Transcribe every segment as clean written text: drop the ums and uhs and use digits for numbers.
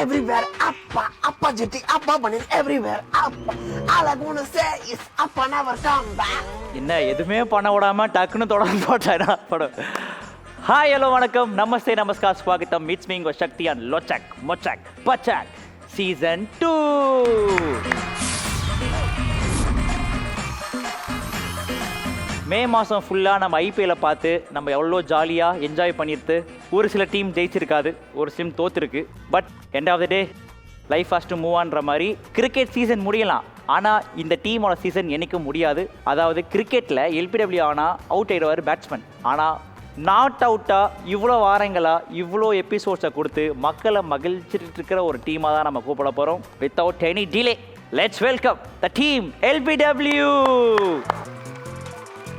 everywhere. Appa Jetty, Appa Bunny everywhere. Appa. All I wanna say is Appa never come back. என்ன எதுவுமே பண்ண விடாம டக்குன்னு தொடர்ந்து போட்டா படம். ஹாய் ஹலோ வணக்கம் நமஸ்தே நமஸ்கார் ஸ்வாகத்தம் மீட்ஸ் மீ உங்கள் சக்தி அண்ட் லோச்சக் மொச்சக் பச்சக் சீசன் 2. மே மாதம் ஃபுல்லாக நம்ம ஐபிஎல்லை பார்த்து நம்ம எவ்வளோ ஜாலியாக என்ஜாய் பண்ணிட்டு ஒரு சில டீம் ஜெயிச்சிருக்காது, ஒரு சில டீம் தோற்றுருக்கு. But end of the day life has to move ஆன்ற மாதிரி கிரிக்கெட் சீசன் முடியலாம், ஆனால் இந்த டீமோட சீசன் என்றைக்கும் முடியாது. அதாவது கிரிக்கெட்டில் எல்பிடபிள்யூ ஆனால் அவுட் ஆகிடுவார் பேட்ஸ்மேன், ஆனால் நாட் அவுட்டாக இவ்வளோ வாரங்களாக இவ்வளோ எபிசோட்ஸை கொடுத்து மக்களை மகிழ்ச்சிட்டு இருக்கிற ஒரு டீமாக தான் நம்ம கூப்பிட போகிறோம். Without any delay let's welcome the team LBW.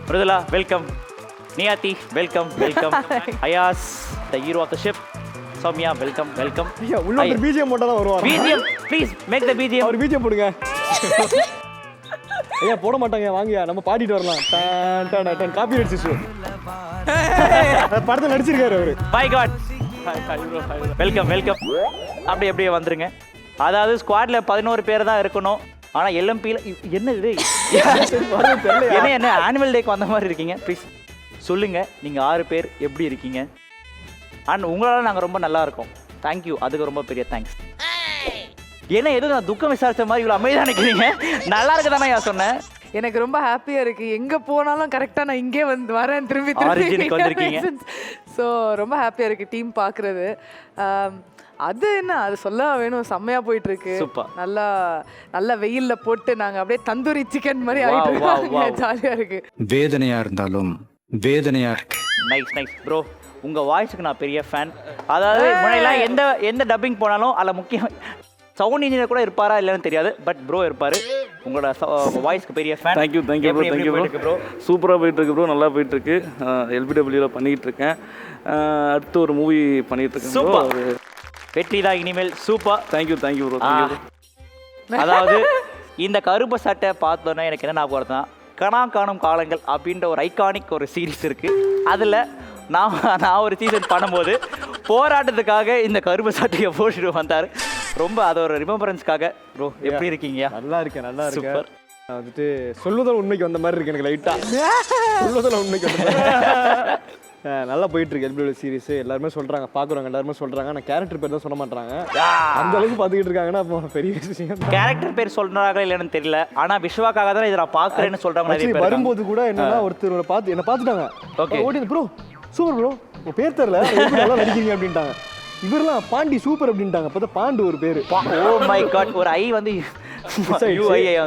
Mridula welcome, Niyathi welcome welcome, Ayaz the hero of the ship, Soumya welcome welcome. ஐயா உள்ள ஒரு பிஜிஎம் போட்டா தான் வருவாங்க. BGM please make the BGM. ஒரு பிஜிஎம் போடுங்க. ஐயா போட மாட்டாங்க, வாங்கயா நம்ம பாடிட்டு வரலாம். டன் டன் டன் காப்பிரைட் இஷ்யூ. படத்துல நடிச்சிருக்காரு அவரு. By God welcome welcome. அப்படியே வந்துருங்க. அதாவது ஸ்குவாட்ல 11 பேர் தான் இருக்கணும், ஆனால் எல்எம்பியில் என்ன இது என்ன ஆனுவல் டேக்கு வந்த மாதிரி இருக்கீங்க. ப்ளீஸ் சொல்லுங்கள், நீங்கள் 6 பேர் எப்படி இருக்கீங்க? அண்ட் உங்களால் நாங்கள் ரொம்ப நல்லா இருக்கோம். தேங்க்யூ, அதுக்கு ரொம்ப பெரிய தேங்க்ஸ். ஏன்னா எதுவும் நான் துக்கம் விசாரித்த மாதிரி இவ்வளோ அமைதியாக நினைக்கிறீங்க. நல்லா இருக்கு தானே சொன்னேன். எனக்கு ரொம்ப ஹாப்பியாக இருக்குது, எங்கே போனாலும் கரெக்டாக நான் இங்கே வரேன், திரும்பி வந்திருக்கீங்க. ஸோ ரொம்ப ஹாப்பியாக இருக்குது டீம் பார்க்குறது. அது என்ன, அது சொல்ல வேணும், செம்மையாக போயிட்டுருக்கு. நல்லா வெயிலில் போட்டு நாங்கள் அப்படியே தந்தூரி சிக்கன் மாதிரி ஆகிட்டு ஜாலியாக இருக்குது. வேதனையாக இருந்தாலும் வேதனையாக இருக்கு. நைஸ் நைஸ் ப்ரோ, உங்கள் வாய்ஸுக்கு நான் பெரிய ஃபேன். அதாவது முன்னாடிலாம் எந்த டப்பிங் போனாலும் அதில் முக்கியம் சவுண்ட் இன்ஜினியர் கூட இருப்பாரா இல்லைன்னு தெரியாது, பட் ப்ரோ இருப்பார். உங்களோட வாய்ஸ்க்கு பெரிய ஃபேன். Thank you bro. சூப்பராக போயிட்டுருக்கு ப்ரோ, நல்லா போயிட்டுருக்கு. எல்பிடபிள்யூவில் பண்ணிக்கிட்டு இருக்கேன். அடுத்து ஒரு மூவி பண்ணிகிட்டு இருக்கேன். சூப்பர், வெற்றி தான் இனிமேல். Super, thank you bro. அதாவது இந்த கருப்பு சட்டை பார்த்தோன்னா எனக்கு என்ன ஞாபகம் வருதுன்னா, கனா காணும் காலங்கள் அப்படின்ற ஒரு ஐகானிக் ஒரு சீரீஸ் இருக்குது. அதில் நான் ஒரு சீசன் பண்ணும்போது போராட்டத்துக்காக இந்த கருப்பு சட்டையை போட்டுட்டு வந்தார். ரொம்ப அது ஒரு ரிமெம்பரன்ஸ்க்காக. ப்ரோ எப்படி இருக்கீங்க? நல்லா இருக்கேன். சூப்பர். வந்துட்டு சொல்லுதல் உண்மைக்கு வந்த மாதிரி இருக்கு எனக்கு லைட்டாக. சொல்லுதல் உண்மைக்கு வந்த நல்லா போயிட்டு இருக்கு எல்பிடபிள்யூ சீரிஸ். எல்லாருமே சொல்றாங்க, பாக்குறவங்க எல்லாருமே சொல்றாங்க, நான் கேரக்டர் பேர் தான் சொல்ல மாட்டாங்க. அந்த அளவுக்கு பாத்துக்கிட்டு இருக்காங்கன்னா அப்போ பெரிய விஷயம். கேரக்டர் பேர் சொல்றாங்க இல்லைன்னு தெரியல, ஆனா விஸ்வாக்காக தான் இதை நான் பாக்குறேன்னு சொல்றாங்க நிறைய பேர். வரும்போது கூட என்னன்னா ஒருத்தர் என்ன பாத்துட்டாங்க. ஓகே ப்ரோ சூப்பர் ப்ரோ, உங்க பேர் தெரியல, நல்லா நடிக்கிறீங்க அப்படின்ட்டாங்க. இவரெல்லாம் பாண்டி சூப்பர் அப்படின்ட்டாங்க. அப்பதான் பாண்டு ஒரு பேரு. ஓ மை காட், ஒரு ஐ வந்து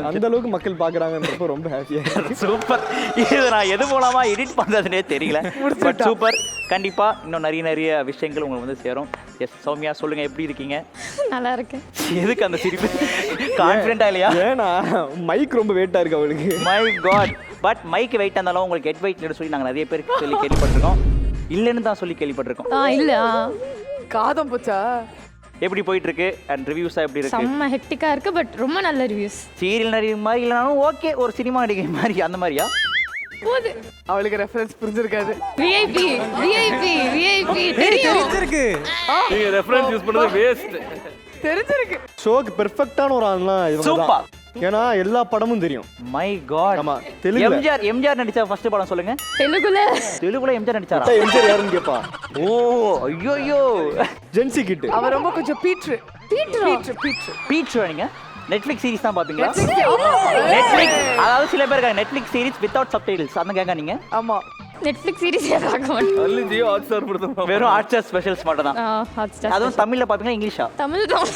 அந்த அளவுக்கு மக்கள் பாக்குறாங்கன்றப்ப ரொம்ப ஹாப்பியா. சூப்பர். இது நான் எது மூலமா எடிட் பண்றதுனே தெரியல. But super. கண்டிப்பா இன்னும் நிறைய விஷயங்கள் உங்களுக்கு வந்து சேரும். எஸ் சௌமியா சொல்லுங்க, எப்படி இருக்கீங்க? நல்லா இருக்கேன். எதுக்கு அந்த சிரிப்பு? கான்ஃபிடென்ட்டா இல்லையா? ஏன்னா மைக் ரொம்ப வெயிட்டா இருக்கு அவளுக்கு. My god. But mic weight இருந்தாலும் உங்களுக்கு ஹெட் வெயிட் சொல்லி நாங்கள் நிறைய பேருக்கு சொல்லி கேள்விப்பட்டிருக்கோம். இல்லைன்னு தான் சொல்லி கேள்விப்பட்டிருக்கோம். இல்ல காதம் போச்சா? எப்படி போயிட்டு இருக்கு அண்ட் ரிவ்யூஸா எப்படி இருக்கு? செம்ம ஹெக்டிக்கா இருக்கு, பட் ரொம்ப நல்ல ரிவ்யூஸ். சீரியல் நடிகை மாதிரி இல்லைனாலும் ஓகே, ஒரு சினிமா நடிகை மாதிரி அந்த மாதிரியா? போது அவளுக்கு ரெஃபரன்ஸ் புரிஞ்சிருக்காது. விஐபி தெரிஞ்சிருக்கு. நீங்க ரெஃபரன்ஸ் யூஸ் பண்ணது வேஸ்ட். தெரிஞ்சிருக்கு. ஷோக்கு பெர்ஃபெக்ட்டான ஒரு ஆள்னா இவங்க தான். சூப்பர். ஏன்னா எல்லா படமும் தெரியும். My god. ஆமா, தெலுங்குல எம்ஜிஆர் நடிச்ச ஃபர்ஸ்ட் படம் சொல்லுங்க. தெலுங்குல எம்ஜிஆர் நடிச்சாரா? எம்ஜிஆர் யாருன்னு கேப்பா. ஓ ஐயோ ஜென்சி கிட். அவர் ரொம்ப கொஞ்சம் பீட்ரு. நீங்க நெட்ஃபிளிக்ஸ் சீரிஸ் தான் பாப்பீங்களா? நெட்ஃபிளிக்ஸ், அதாவது சில பேர் இருக்காங்க நெட்ஃபிளிக்ஸ் சீரிஸ் வித்அவுட் சப்டைட்டில்ஸ், அந்த கேங்க நீங்க? ஆமா, நெட்ஃபிளிக்ஸ் சீரிஸே பார்க்க மாட்டேன். அல்லி ஜியோ ஹாட்ஸ்டார் படுத்துறோம். வெறும் ஹாட்ஸ்டார் ஸ்பெஷல்ஸ் மட்டும் தான். ஹாட்ஸ்டார். அதுவும் தமிழ்ல பாப்பீங்களா இங்கிலீஷா? தமிழ் தான்.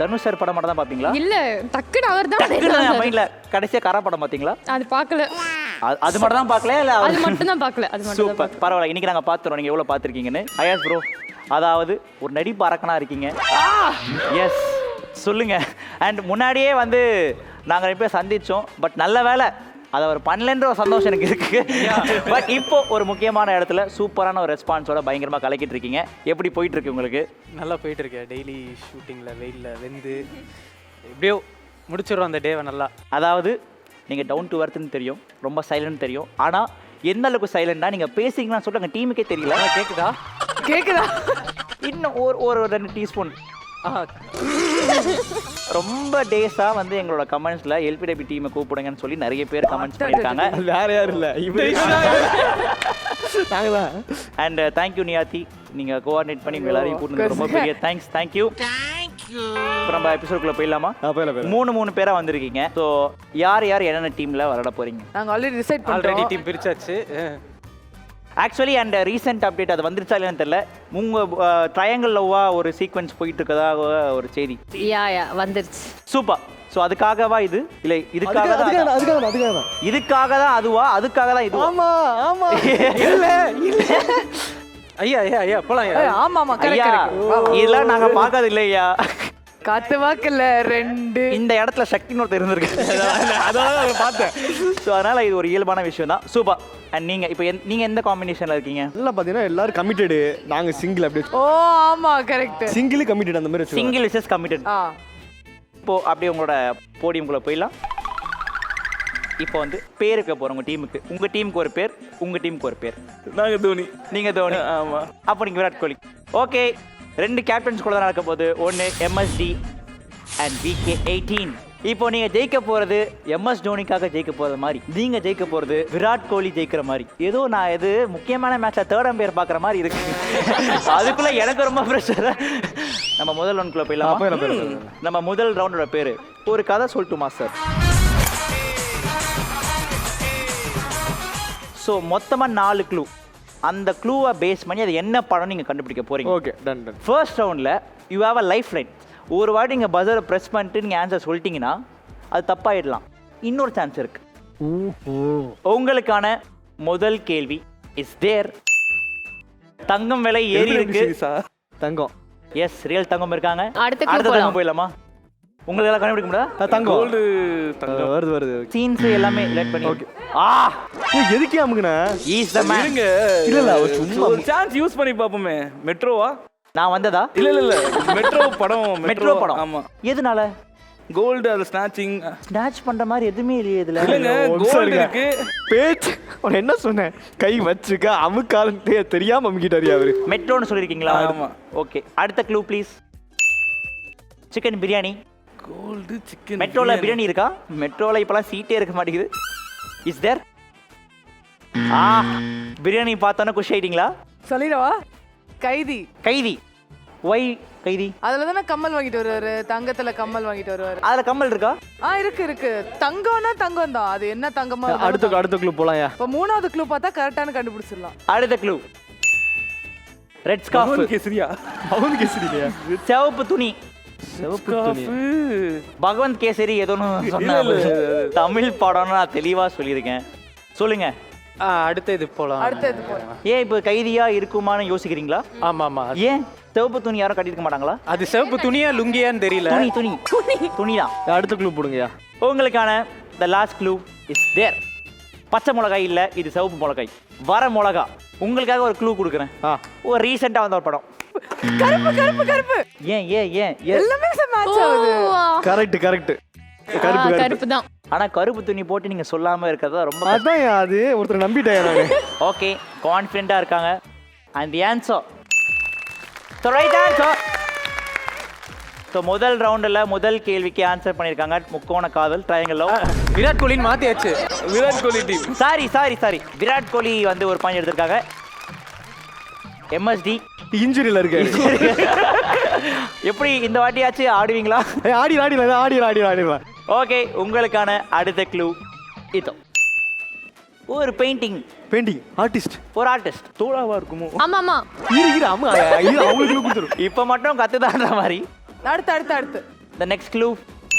தனுஷ் சார் படம் மட்டும் தான் பாப்பீங்களா? இல்ல, டக்குனு அவர்தான் மைண்ட்ல கடைசியா கரா படம் பாத்தீங்களா? அது பார்க்கல. அது மட்டும் தான் பார்க்கல இல்ல? அது மட்டும் தான் பார்க்கல. அது மட்டும். சூப்பர், பரவாயில்ல. இன்னைக்கு நாங்க பாத்துறோம் நீங்க எவ்வளவு பாத்திருக்கீங்கன்னு. அயாஸ் ப்ரோ, அதாவது ஒரு நடிப்பு அரக்கனா இருக்கீங்க. எஸ் சொல்லுங்க. அண்ட் முன்னாடியே வந்து நாங்க ரெண்டு பேர் சந்திச்சோம், பட் நல்ல வேலை அதை அவர் பண்ணலன்ற ஒரு சந்தோஷம் எனக்கு இருக்கு. பட் இப்போ ஒரு முக்கியமான இடத்துல சூப்பரான ஒரு ரெஸ்பான்ஸோட பயங்கரமாக கலக்கிட்டு இருக்கீங்க. எப்படி போயிட்டு இருக்கு உங்களுக்கு? நல்லா போயிட்டு இருக்கேன். டெய்லி ஷூட்டிங்கில் வெயிலில் வெந்து எப்படியோ முடிச்சிடுறோம் அந்த டேவை நல்லா. அதாவது நீங்கள் டவுன் டு எர்த்னு தெரியும், ரொம்ப சைலண்ட் தெரியும், ஆனால் எந்த அளவுக்கு சைலண்டாக நீங்கள் பேசிங்கன்னு சொல்லிட்டு எங்கள் டீமுக்கே தெரியல. கேக்குதா? இன்னும் ஒரு 2 டீஸ்பூன் ரொம்ப டேஸாக வந்து எங்களோட கமெண்ட்ஸில் எல்பிடபிள்யூ டீமை கூப்பிடுங்கன்னு சொல்லி நிறைய பேர் கமெண்ட்ஸ் பண்ணியிருக்காங்க. அது வேற யாரும் இல்லை, நாங்கள் தான். அண்ட் தேங்க்யூ நியாத்தி, நீங்கள் கோஆர்டினேட் பண்ணி உங்க எல்லாரையும் கூப்பிட்டு ரொம்ப பெரிய தேங்க்ஸ். தேங்க்யூ. இப்போ நம்ம எபிசோடுக்குள்ள போயிடலாமா? மூணு பேரா வந்திருக்கீங்க. ஸோ யார் என்னென்ன டீம்ல விளையாட போறீங்க? நாங்க ஆல்ரெடி டிசைட் ஆல்ரெடி டீம் பிரிச்சாச்சு. ஆக்சுவலி அண்ட் ரீசெண்ட் அப்டேட் அது வந்துருச்சா இல்லைன்னு தெரியல. உங்க ட்ரையாங்கிள் லவ்வா ஒரு சீக்வன்ஸ் போயிட்டு இருக்கதாக ஒரு செய்தி. யா வந்துருச்சு. சூப்பர். ஸோ அதுக்காகவா இது இல்ல இதுக்காக தான் இதுக்காக தான் அதுவா அதுக்காக தான் இது? ஆமா ஆமா இல்ல ஐயா போலாம். ஆமா ஐயா இதெல்லாம் நாங்க பார்க்காது இல்லையா? காத்து வாக்குல 2 இந்த இடத்துல சக்தின்னு ஒருத்தர் இருந்திருக்கு, அதான் பார்த்தேன். ஸோ அதனால இது ஒரு இயல்பான விஷயம் தான். சூப்பர். அண்ட் நீங்க இப்போ நீங்க எந்த காம்பினேஷன்ல இருக்கீங்க? எல்லாம் பார்த்தீங்கன்னா எல்லாரும் கமிட்டடு, நாங்க சிங்கிள் அப்படியே. ஓ ஆமா கரெக்ட். சிங்கிள் கமிட்டட் அந்த மாதிரி. Single versus committed. இப்போ அப்படியே உங்களோட போடியம்குள்ள போயிடலாம். இப்போ வந்து பேர் வைக்க போறோம் உங்க டீமுக்கு. உங்க டீமுக்கு ஒரு பேர், உங்க டீமுக்கு ஒரு பேர். நாங்கள் தோனி. நீங்க தோனி. ஆமா. அப்போ நீங்க விராட் கோலி. ஓகே, 2 கேப்டன்ஸ் கூட தான் நடக்க போகுது. ஒன்று எம்எஸ்டி அண்ட் VK18. இப்போ நீங்க ஜெயிக்க போறது MS தோனிக்காக ஜெயிக்க போறது மாதிரி, நீங்க ஜெயிக்க போறது விராட் கோலி ஜெயிக்கிற மாதிரி. ஏதோ நான் இது முக்கியமான மேட்ச்ல 3rd அம்பையர் பாக்குற மாதிரி இருக்கு. அதுக்குள்ள எனக்கு ரொம்ப பிரஷர். நம்ம முதல் ரவுண்டுக்குள்ள போயிடலாம். நம்ம முதல் ரவுண்டோட பேரு ஒரு கதை சொல்லட்டுமா சார்? ஸோ மொத்தமாக 4 க்ளூ. அந்த க்ளூவை பேஸ் பண்ணி அது என்ன படம் நீங்கள் கண்டுபிடிக்க போறீங்க. Okay done. ஃபர்ஸ்ட் ரவுண்டில் you have a life line. ஒரு வாட்டி நீங்கள் பஸரை ப்ரெஸ் பண்ணிட்டு நீங்கள் ஆன்சர் சொல்லிட்டீங்கன்னா அது தப்பாயிடலாம். இன்னொரு சான்ஸ் இருக்கு. உங்களுக்கான முதல் கேள்வி இஸ் தேர். தங்கம் விலை ஏறி இருக்கு. தங்கம். எஸ், ரியல் தங்கம் இருக்காங்க. அடுத்த தங்கம் போயிடலாமா? உங்களுக்கு எல்லாம் கண்டுபிடிக்க முடியாது. தங்கம். கோல்டு தங்கம். வருது. சீன்ஸ் எல்லாமே ரிலேட் பண்ணி. ஓகே. எதுக்கே அமுக்குனா? Is the man. இருங்க. இல்ல சும்மா ஒரு சான்ஸ் யூஸ் பண்ணி பாப்போமே. மெட்ரோவா? நான் வந்ததா? இல்ல மெட்ரோ படம். மெட்ரோ படம். ஆமா. எதனால? கோல்டு அது ஸ்நாச்சிங். ஸ்நாட்ச் பண்ற மாதிரி எதுவுமே இல்லையே இதுல. இல்லங்க, கோல்டு இருக்கு. பேச்சு உன என்ன சொன்னேன்? கை வச்சுக்க அமுக்காலே தெரியாம அமுக்கிட்டாரு அவரு. மெட்ரோன்னு சொல்லிருக்கீங்களா? ஆமா. ஓகே, அடுத்த clue please. Chicken biryani. Cold chicken. மெட்ரோல பிரியாணி இருக்கா? மெட்ரோல இப்பலாம் சீட்டே இருக்க மாட்டேங்குது. Is there? பிரியாணி பார்த்தோன்னே குஷி ஆயிட்டீங்களா? சொல்லிடவா? கைதி. கைதி. ஒய் கைதி? அதுல தானே கம்மல் வாங்கிட்டு வருவாரு, தங்கத்துல கம்மல் வாங்கிட்டு வருவாரு. அதுல கம்மல் இருக்கா? இருக்கு. தங்கம்னா தங்கம் தான். அது என்ன தங்கமா? அடுத்த க்ளூ போலாம்யா. இப்போ 3வது க்ளூ பார்த்தா கரெக்டான கண்டுபிடிச்சிடலாம். அடுத்த க்ளூ ரெட் ஸ்கார்ஃப். கேசரியா? அவன் கேசரியா? சிவப்பு துணி. சிவப்பு துணி. பகவந்த் கேசரி ஏதோன்னு சொன்னாரு. தமிழ் படம்னு நான் தெளிவா சொல்லியிருக்கேன். சொல்லுங்க. அடுத்த இது போலாம். ஏன் இப்போ கைதியா இருக்குமான்னு யோசிக்கிறீங்களா? ஆமா. ஏன் சிவப்பு துணி யாரும் கட்டிருக்க மாட்டாங்களா? அது சிவப்பு துணியா லுங்கியான்னு தெரியல. துணி தான். அடுத்த க்ளூ போடுங்கயா. உங்களுக்கான the last clue is there. பச்சை மிளகாய் இல்ல, இது சிவப்பு மிளகாய். வர மிளகா. உங்களுக்காக ஒரு க்ளூ கொடுக்குறேன். ஒரு ரீசெண்டா வந்த ஒரு படம். கருப்பு. ஏன் எல்லாமே மேட்ச் ஆகுது. கரெக்ட். கருப்பு தான். ஆனா கருப்பு துணி போட்டு நீங்க சொல்லாம இருக்கிறதா ரொம்ப. அதான் அது ஒருத்தர் நம்பிட்டேன் நானு. ஓகே, கான்ஃபிடென்ட்டா இருக்காங்க. And the answer the right answer. So முதல் ரவுண்டில் முதல் கேள்விக்கு ஆன்சர் பண்ணியிருக்காங்க. முக்கோண காதல், triangle love. Virat கோலின்னு மாத்தியாச்சு. Virat Kohli team. Sorry. Virat Kohli வந்து ஒரு பாயிண்ட் எடுத்திருக்காங்க. MSD இன்ஜுரியில இருக்கு. எப்படி இந்த வாட்டியாச்சு ஆடுவீங்களா? ஆடிடலாம். ஓகே, உங்களுக்கான அடுத்த க்ளூ இதோ. ஒரு பெயிண்டிங் ஆர்டிஸ்ட். ஒரு ஆர்டிஸ்ட். தோழாவா இருக்குமோ? ஆமா. அவங்களுக்கு கொடுத்துரும். இப்போ மட்டும் கத்துதான்ற மாதிரி. அடுத்து. The next clue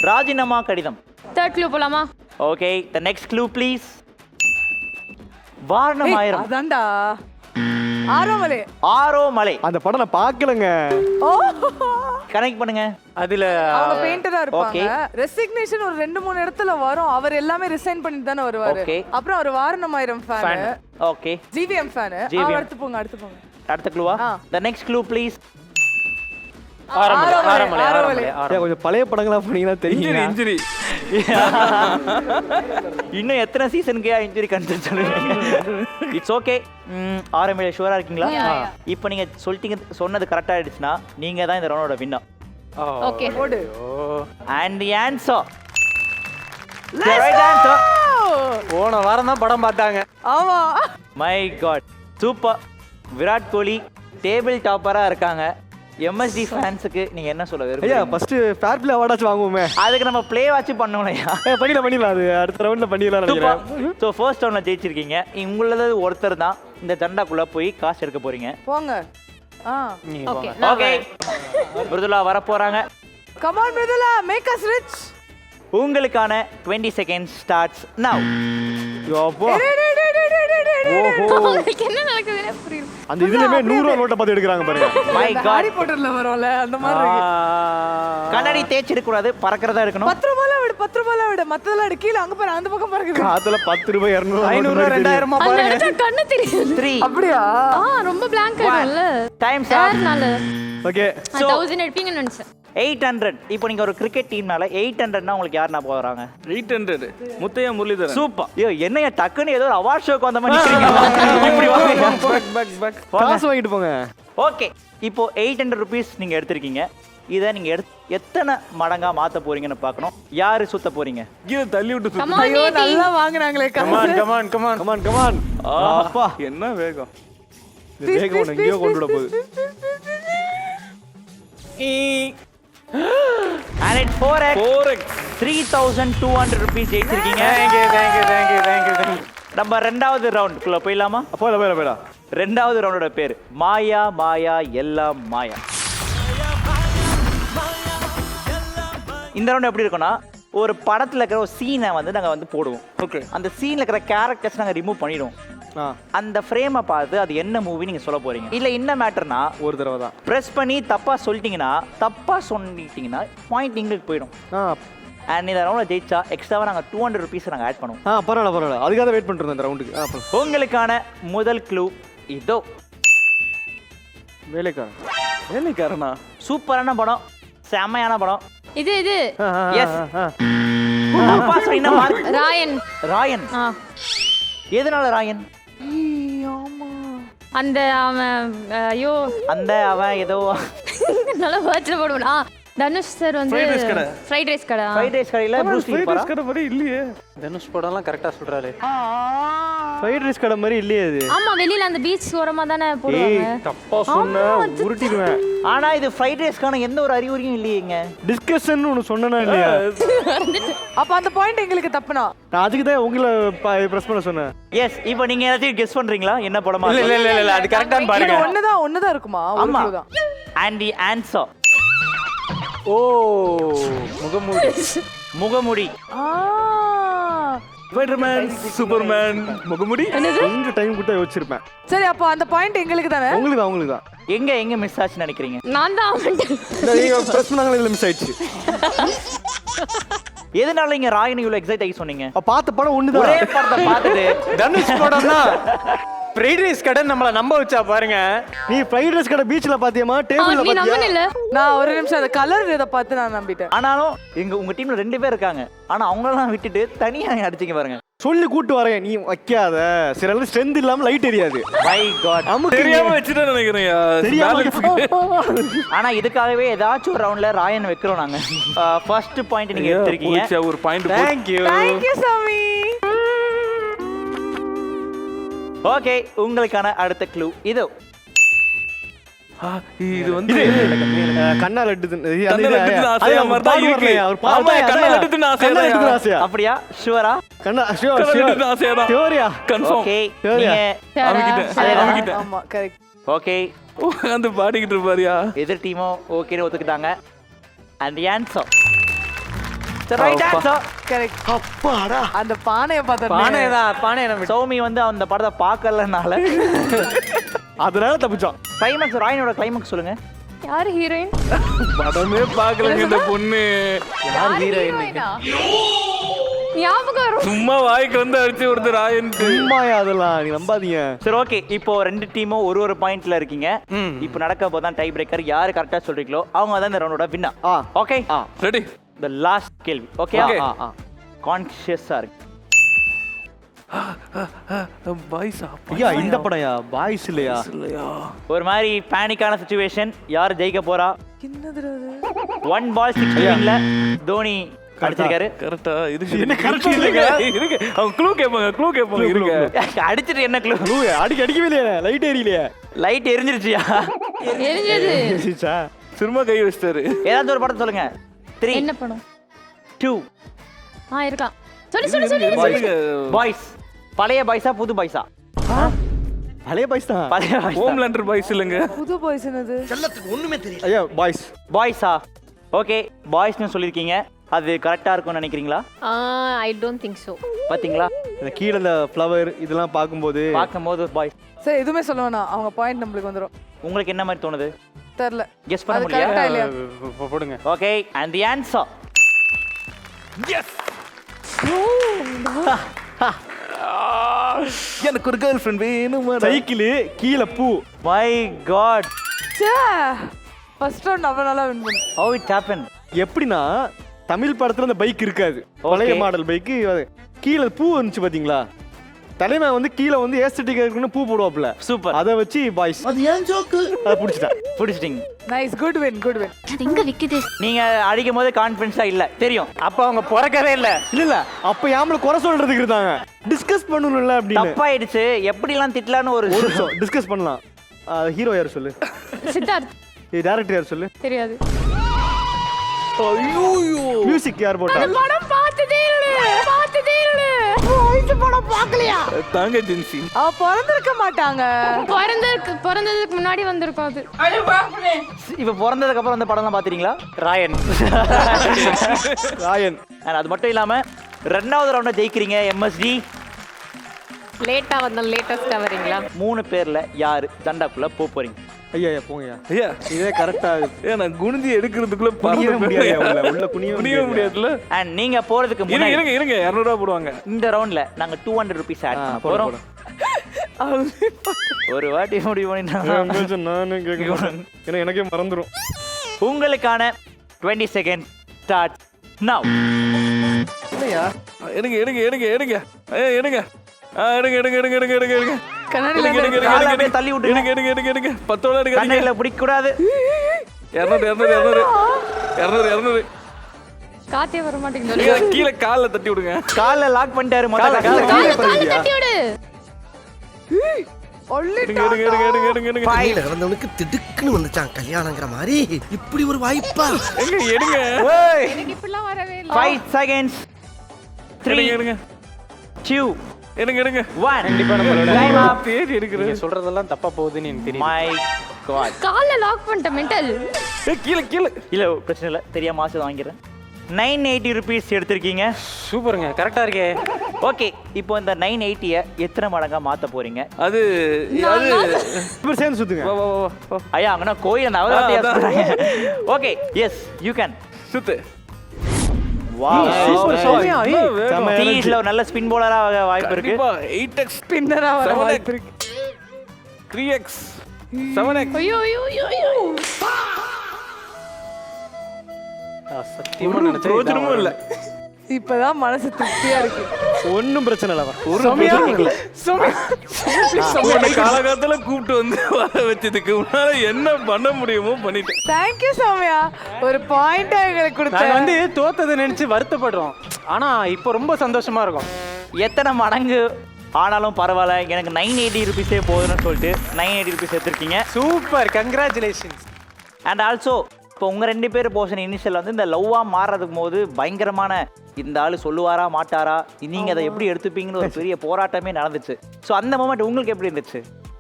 ராஜினாமா கடிதம். 3rd க்ளூ போலாமா? Okay, the next clue please. Vaaranam Aayiram. அதான்டா. ஆரோமலை. அந்த படம் நான் பார்க்கலங்க. கனெக்ட் பண்ணுங்க. அதுல அவங்க பெயிண்டரா இருப்பாங்க. ரெசிக்னேஷன் ஒரு 2-3 இடத்துல வரும். அவர் எல்லாமே ரிசைன் பண்ணிட்டு தானே வருவாரு. அப்புறம் அவர் Vaaranam Aayiram fan. Okay. GVM fan. அடுத்து போங்க. அடுத்த க்ளூவா? The next clue please. ஆரமலை. கொஞ்சம் பழைய படங்களா போனீங்கன்னா தெரியும். இன்ஜுரி. இன்னும் எத்தனை சீசனுக்கு இன்ஜுரி கன்சர்ன் சொல்லுவீங்க? It's okay. ஆரம்பில ஷூரா இருக்கீங்களா? இப்போ நீங்க சொல்லிட்டீங்க, சொன்னது கரெக்டா ஆயிடுச்சுன்னா நீங்க தான் இந்த ரவுண்டோட வின்னர். ஓகே போடு. And the answer. The right answer. போன வாரம் தான் படம் பார்த்தாங்க. ஆமா. My God. Super. Virat Kohli table டாப்பரா இருக்காங்க. MSD ஃபேன்ஸுக்கு நீங்க என்ன சொல்ல ஐயா விரும்புறீங்க? ஃபர்ஸ்ட் ஃபேர் பிளே அவார்டாச்சும் வாங்குவோமே. அதுக்கு நம்ம ப்ளே வாட்ச் பண்ணணும்லையா? பண்ணிடலாம் அது அடுத்த ரவுண்ட்ல பண்ணிடலாம் நினைக்கிறேன். ஸோ ஃபர்ஸ்ட் ரவுண்ட்ல ஜெயிச்சிருக்கீங்க. உங்களது ஒருத்தர் தான் இந்த தண்டாக்குள்ள போய் காசு எடுக்க போறீங்க. போங்க. Okay okay. மிருதுலா வர போறாங்க. Come on Mridula, make us rich. உங்களுக்கான 20 seconds starts now. அப்பா உங்களுக்கு என்ன நடக்குதுன்னே புரியல. அந்த இதுலயுமே 100 ரூபா நோட்டை பார்த்து எடுக்கறாங்க பாருங்க. My God. ஹாரி பாட்டர்ல வரும்ல அந்த மாதிரி இருக்கு. கண்ணாடி தேய்ச்சி எடுக்க கூடாது, பறக்கறதா இருக்கணும். 10 ரூபாய் விடு மத்ததெல்லாம் எடு. கீழ அங்க பாரு அந்த பக்கம் பாருங்க. காத்துல 10 ரூபாய் 200 500 2000 அந்த பாருங்க. இடத்துல கண்ணு தெரியுது. 3 அப்படியா? ரொம்ப blank ஆயிடும்ல. டைம்ஸ் அப். ஏர்னால ஓகே 1000 எடுப்பீங்கன்னு நினைச்சேன். 800. இப்போ நீங்க ஒரு கிரிக்கெட் டீம்னால 800னா உங்களுக்கு யார் ஞாபகம் வராங்க? 800 முத்தையா முரளிதரன். சூப்பர். ஐயோ என்னையா டக்குன்னு ஏதோ ஒரு அவார்ட் ஷோக்கு வந்த மாதிரி நிக்கிறீங்க. இப்படி வாங்க. காசு வாங்கிட்டு போங்க. ஓகே. இப்போ 800 rupees நீங்க எடுத்திருக்கீங்க. இதை நீங்க எத்தனை மடங்கா மாத்த போறீங்கன்னு பார்க்கணும். யாரு சுத்த போறீங்க? கீழே தள்ளி விட்டு சுத்து. Come on, ஐயோ Niti. நல்லா வாங்குனாங்களே Come on, காசு. come on, come on. Come on. அப்பா என்ன வேகம். இந்த வேகம் ஒண்ணு எங்கேயோ கொண்டு விட போகுது. And it's 4x. 4x 3200 rupees ஜெயிச்சிருக்கீங்க. Thank you. நம்ம ரெண்டாவது ரவுண்டுக்குள்ள போயிடலாமா? போடா. ரெண்டாவது ரவுண்டோட பேரு மாயா மாயா எல்லாம் மாயா. இந்த ரவுண்ட் எப்படி இருக்கும்னா ஒரு படத்துல இருக்கிற ஒரு சீனை வந்து நாங்க வந்து போடுவோம். ஓகே. அந்த சீன்ல இருக்கிற கேரக்டர்ஸ் நாங்க ரிமூவ் பண்ணிடுவோம். அந்த ஃப்ரேமை பார்த்து அது என்ன மூவி நீங்க சொல்ல போறீங்க. இல்ல என்ன மேட்டர்னா ஒரு தடவை தான். பிரஸ் பண்ணி தப்பா சொல்லிட்டீங்கன்னா பாயிண்ட் உங்களுக்கு போயிடும். அண்ட் இந்த ரவுண்ட்ல ஜெயிச்சா எக்ஸ்ட்ராவா நாங்க 200 rupees நாங்க ஆட் பண்ணுவோம். பரவாயில்ல. அதுக்காக வெயிட் பண்ணிட்டு இருந்தேன் இந்த ரவுண்டுக்கு. உங்களுக்கான முதல் க்ளூ இதோ. வேலைக்காரனா? சூப்பரான படம், செம்மையான படம். இது எஸ். அப்பா சொன்ன மார்க். ராயன். எதனால ராயன்? அந்த அவன் ஐயோ அந்த அவன் ஏதோ நல்ல வேர்ட்ஸ்ல போடுவானா. தனுஷ் சார் வந்து ஃப்ரைட் ரைஸ் கடை. ஃப்ரைட் ரைஸ் கடையில ப்ரூஸ் லீ போறா. கடை மாதிரி இல்லையே. தனுஷ் படம்லாம் கரெக்டா சொல்றாரு. ஃப்ரைட் ரைஸ் கடை மாதிரி இல்லையே இது. ஆமா வெளியில அந்த பீச் ஓரமா தானே போடுவாங்க. தப்பா சொன்ன உருட்டிடுவேன். ஆனா இது ஃப்ரைட் ரைஸ்க்கான எந்த ஒரு அறிகுறியும் இல்லையேங்க. டிஸ்கஷன் ஒன்னு சொன்னனா இல்லையா? அப்ப அந்த பாயிண்ட் எங்களுக்கு தப்புனா. நான் அதுக்கு தான் உங்களை பிரஸ் பண்ண சொன்னேன். எஸ். இப்போ நீங்க ஏதாச்சும் கெஸ் பண்றீங்களா என்ன படமா? இல்ல அது கரெக்ட்டா பாருங்க. ஒண்ணுதான் இருக்குமா? ஆமா. ஒரு தான். And the answer. முகமுடி. ஸ்பைடர்மேன், சூப்பர்மேன், முகமுடி. கொஞ்சம் டைம் கொடுத்தா யோசிச்சிருப்பேன். சரி அப்ப அந்த பாயிண்ட் எங்களுக்கு தானே? உங்களுக்கு தான். எங்க மிஸ் ஆச்சுன்னு நினைக்கிறீங்க? நான் தான் நீங்க பிரஸ் பண்ணாங்களே இல்ல மிஸ் ஆயிடுச்சு. எதனால நீங்க ராயன் இவ்வளவு எக்ஸைட் ஆகி சொன்னீங்க? பார்த்த படம் ஒண்ணுதான். ஒரே படத்தை பார்த்துட்டு தனுஷ் படம்னா ஃப்ரைட் ரைஸ் கடை நம்மள நம்ப வச்சா பாருங்க. நீ ஃப்ரைட் ரைஸ் கடை பீச்ல பாத்தியமா? டேபிள்ல நீ பாத்தியா? நம்பல. நான் ஒரு நிமிஷம் அந்த கலர் இத பார்த்து நான் நம்பிட்டேன். ஆனாலும் உங்க டீம்ல 2 பேர் இருக்காங்க. ஆனா அவங்களெல்லாம் விட்டுட்டு தனியா அடிச்சிங்க பாருங்க. சொல்லி கூட்டு வரேன் நீ வைக்காத. சில நேரம் ஸ்ட்ரென்த் இல்லாம லைட் எரியாது. My God. தெரியாம வச்சிட்டே நினைக்கிறேன். ஆனா இதுக்காகவே ஏதாச்சும் ஒரு ரவுண்ட்ல ராயன் வைக்கிறோம் நாங்க. ஃபர்ஸ்ட் பாயிண்ட் நீங்க எடுத்துருக்கீங்க. ஒரு பாயிண்ட். Thank you சாமி. ஓகே. உங்களுக்கான அடுத்த க்ளூ இதோ. இது வந்து கண்ணா லட்டு அப்படியா? ஷுவரா? ஆமா கரெக்ட். ஓகே. அந்த பாடிக்கிட்டு இருப்பாரியா? எதிர் டீமோ ஓகேன்னு ஒத்துக்கிட்டாங்க. And the answer. Right answer. Correct. அப்பாடா. அந்த பானைய பார்த்தா பானை நம்ம சௌமி வந்து அந்த படத்தை பார்க்கலனால அதனால தப்பிச்சான். கிளைமாக்ஸ் ராயனோட கிளைமாக்ஸ் சொல்லுங்க. யார் ஹீரோயின்? படமே பார்க்கலங்க இந்த பொண்ணு. யார் ஹீரோயின்? ஞாபகம் வரும். சும்மா வாய்க்கு வந்து அடிச்சு கொடுத்து ராயன். சும்மாயா அதெல்லாம் நீ நம்பாதீங்க. சரி ஓகே. இப்போ 2 டீமும் ஒரு பாயிண்ட்ல இருக்கீங்க. இப்போ நடக்க போதான் டை பிரேக்கர். யாரு கரெக்டா சொல்றீங்களோ அவங்க தான் இந்த ரவுண்டோட winner. Okay. Ready. The last கேள்வி. ஓகே. கான்ஷியஸா இருக்கு. பாய்ஸா ஐயா இந்த படம்யா பாய்ஸ் இல்லையா? இல்லையா? ஒரு மாதிரி பேனிக்கான சுச்சுவேஷன். யார் ஜெயிக்க போறா? என்னதுடா அது? 1 ball 16ல தோனி அடிச்சிருக்காரு. கரெக்டா? இதுக்கு என்ன கரெக்ட் இல்லைங்க. இருங்க, அவங்க க்ளூ கேட்பாங்க இருங்க. அடிச்சிட்டு என்ன க்ளூ? அடிக்கவே இல்லையா? லைட் எரியலையா? லைட் எரிஞ்சிருச்சியா? எரிஞ்சது. எரிஞ்சிச்சா? சினிமா கை வச்சிட்டாரு. ஏதாவது ஒரு படம் சொல்லுங்க. 3 என்ன படம்? 2 இருக்கலாம். சொல்லு. பாய்ஸ். பழைய பாய்ஸா புது பாய்ஸா? பழைய பாய்ஸ் தான். பழைய பாய்ஸ். ஹோம்லேண்டர் பாய்ஸ் இல்லைங்க. புது பாய்ஸ் என்னது? செல்லத்துக்கு ஒண்ணுமே தெரியல. ஐயா பாய்ஸ். பாய்ஸா? ஓகே, பாய்ஸ்னு சொல்லியிருக்கீங்க. அது கரெக்டாக இருக்கும்னு நினைக்கிறீங்களா? I don't think so. பார்த்தீங்களா, இந்த கீழே இந்த ஃப்ளவர் இதெல்லாம் பார்க்கும்போது பாய்ஸ். சரி எதுவுமே சொல்ல வேணாம், அவங்க பாயிண்ட் நம்மளுக்கு வந்துடும். உங்களுக்கு என்ன மாதிரி தோணுது? தெரியல. கெஸ் பண்ண அது கரெக்டா முடியல. இல்லையா? போடுங்க. Okay, and the answer is. எனக்கு ஒரு கேர்ள் ஃப்ரெண்ட் வேணும். சைக்கிள் கீழே பூ. மை காட், ச்சே, ஃபர்ஸ்ட் ரவுண்ட் அவ்வளோ நல்லா வின் பண்ணு. How it happen? எப்படின்னா தமிழ் படத்துல அந்த பைக் இருக்காது, பழைய மாடல் பைக்கு. கீழே பூ வந்துச்சு பாத்தீங்களா? தலைமை வந்து கீழே வந்து ஏஸ்தட்டிக்கா இருக்குன்னு பூ போடுவாப்ல. சூப்பர். அதை வச்சு பாய்ஸ். அது ஏன் ஜோக்கு? அதை பிடிச்சிட்டேன். பிடிச்சிட்டிங்க. Nice, good win, good win. அது எங்க விக்குது? நீங்க அடிக்கும் போது கான்ஃபிடன்ஸா இல்ல தெரியும். அப்ப அவங்க பிறக்கவே இல்ல. இல்ல அப்ப யாமல குறை சொல்றதுக்கு இருந்தாங்க. டிஸ்கஸ் பண்ணணும்ல அப்படின்னு. தப்பாயிடுச்சு. எப்படிலாம் திட்டலான்னு ஒரு டிஸ்கஸ் பண்ணலாம். ஹீரோ யார் சொல்லு? சித்தார்த். டைரக்டர் யார் சொல்லு? தெரியாது. ஐயோ, மியூசிக் யார் போட்டா? படம் பார்த்ததே இல்ல. இந்த படம் பார்க்கலையா? தாங்க ஜென்சி. அவ பிறந்திருக்க மாட்டாங்க. பிறந்ததுக்கு முன்னாடி வந்திருக்கும் அது. இப்ப பிறந்ததுக்கு அப்புறம் அந்த படம்லாம் பாத்தீங்களா? ராயன். And அது மட்டும் இல்லாம 2வது ரவுண்ட ஜெயிக்கிறீங்க. MSD லேட்டா வந்த லேட்டஸ்டா வரீங்களா? 3 பேர்ல யாரு தண்டாக்குள்ள போறீங்க? ஐயா போங்கயா. ஐயா, இதே கரெக்டா. நான் குனிஞ்சி எடுக்கிறதுக்குள்ள குனியவே முடியாது. உள்ள குனியவே முடியாதுல. அண்ட் நீங்க போறதுக்கு முன்னாடி இருங்க 200 ரூபாய் போடுவாங்க. இந்த ரவுண்ட்ல நாங்க 200 rupees ஆட் பண்ண போறோம். ஒரு வாட்டி முடிவு பண்ணிட்டாங்க. நானே கேட்கணும். ஏன்னா எனக்கே மறந்துடும். உங்களுக்கான 20 seconds ஸ்டார்ட் நவ. எடுங்க. எடுங்க. கண்ணாடியில காலை அப்படியே தள்ளி விட்டுருங்க. எடுங்க. 10 எடுங்க. கண்ணையில பிடிக்க கூடாது. 200. காத்தே வர மாட்டேங்குது. கீழே கால்ல தட்டி விடுங்க. காலை லாக் பண்ணிட்டாரு மொத்த கால தட்டி விடு. எடுங்க. கீழே கிடந்தவனுக்கு திடுக்குன்னு வந்துச்சான் கல்யாணங்கிற மாதிரி. இப்படி ஒரு வாய்ப்பா? எடுங்க. எனக்கு இப்படிலாம் வரவே இல்ல. 5 seconds. 3 எடுங்க. 2 எடுங்க. 1 கண்டிப்பா நம்மளோட Time up. தேடி எடுக்கிறேன். நீங்க சொல்றதெல்லாம் தப்பா போகுதுன்னு எனக்கு தெரியும். My god. கால லாக் பண்ணிட்ட மெண்டல். கீழே. இல்ல பிரச்சனை இல்ல, தெரியாம மாசம் வாங்கிடுறேன். 980 rupees எடுத்திருக்கீங்க. சூப்பருங்க, கரெக்டா இருக்கே. ஓகே, இப்போ இந்த 980 எத்தனை மடங்கா மாத்த போறீங்க? அது இப்ப சேர்ந்து சுத்துங்க. ஐயா அங்கனா கோயில் நவராத்திரியா சொல்றாங்க. Okay, yes you can. சுத்து. Wow, super Soumya. சீரிஸ்ல ஒரு நல்ல ஸ்பின் bowler வாய்ப்பு இருக்கு. கண்டிப்பா 8x பின்னரா வர 7x, வாய்ப்பு இருக்கு. 3x 7x. ஐயோ. சத்தியமா நினைச்சேன். பிரோஜனமும் இல்ல. இப்பதான் மனசு திருப்தியா இருக்கு. ஒன்னும் பிரச்சனை இல்ல. காலகாலத்துல கூப்பிட்டு வந்து வர வச்சதுக்கு உன்னால என்ன பண்ண முடியுமோ பண்ணிட்டேன். தேங்க்யூ சௌமியா, ஒரு பாயிண்ட் எங்களுக்கு நாங்க கொடுத்த. வந்து தோத்ததை நினைச்சு வருத்தப்படுறோம். ஆனா இப்போ ரொம்ப சந்தோஷமா இருக்கும். எத்தனை மடங்கு ஆனாலும் பரவாயில்ல, எனக்கு 980 rupees போதுன்னு சொல்லிட்டு 980 rupees எடுத்திருக்கீங்க. Super, congratulations. அண்ட் ஆல்சோ இப்போ உங்கள் 2 பேர் போர்ஷன் இனிஷியல் வந்து இந்த லவ்வாக மாறுறதுக்கு போது பயங்கரமான இந்த ஆள் சொல்லுவாரா மாட்டாரா, நீங்கள் அதை எப்படி எடுத்துப்பீங்கன்னு ஒரு பெரிய போராட்டமே நடந்துச்சு. ஸோ அந்த மொமெண்ட் உங்களுக்கு எப்படி இருந்துச்சு